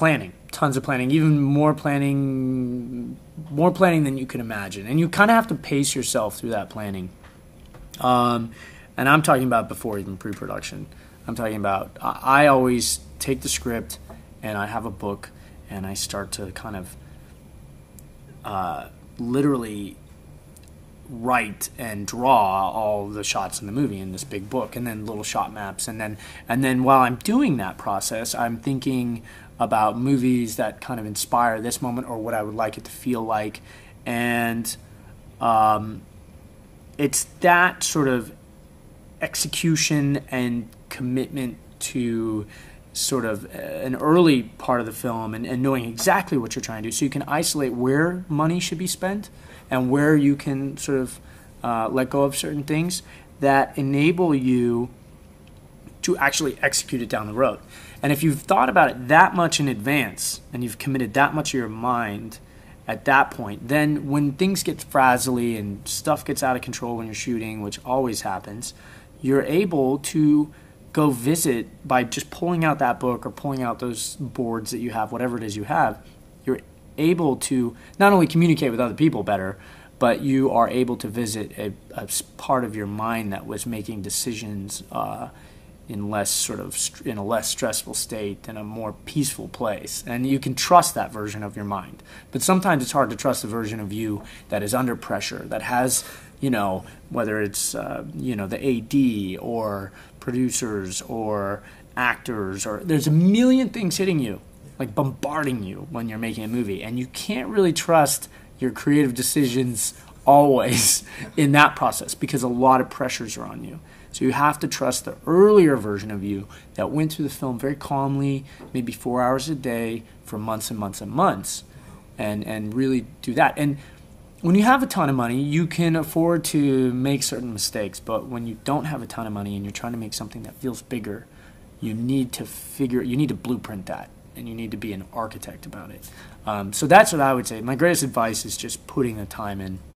planning, tons of planning, even more planning than you can imagine. And you kind of have to pace yourself through that planning. And I'm talking about before even pre-production. I'm talking about, I always take the script and I have a book and I start to kind of literally write and draw all the shots in the movie in this big book, and then little shot maps, and then while I'm doing that process, I'm thinking about movies that kind of inspire this moment or what I would like it to feel like. And it's that sort of execution and commitment to sort of an early part of the film and knowing exactly what you're trying to do, so you can isolate where money should be spent and where you can sort of let go of certain things that enable you to actually execute it down the road. And if you've thought about it that much in advance and you've committed that much of your mind at that point, then when things get frazzly and stuff gets out of control when you're shooting, which always happens, you're able to go visit by just pulling out that book or pulling out those boards that you have, whatever it is you have. You're able to not only communicate with other people better, but you are able to visit a part of your mind that was making decisions in a less stressful state, in a more peaceful place. And you can trust that version of your mind. But sometimes it's hard to trust the version of you that is under pressure, that has, whether it's, the AD or producers or actors, or there's a million things hitting you, like bombarding you when you're making a movie. And you can't really trust your creative decisions always in that process because a lot of pressures are on you. So you have to trust the earlier version of you that went through the film very calmly, maybe 4 hours a day for months and months and months, and really do that. And when you have a ton of money, you can afford to make certain mistakes. But when you don't have a ton of money and you're trying to make something that feels bigger, you need to blueprint that, and you need to be an architect about it. So that's what I would say. My greatest advice is just putting the time in.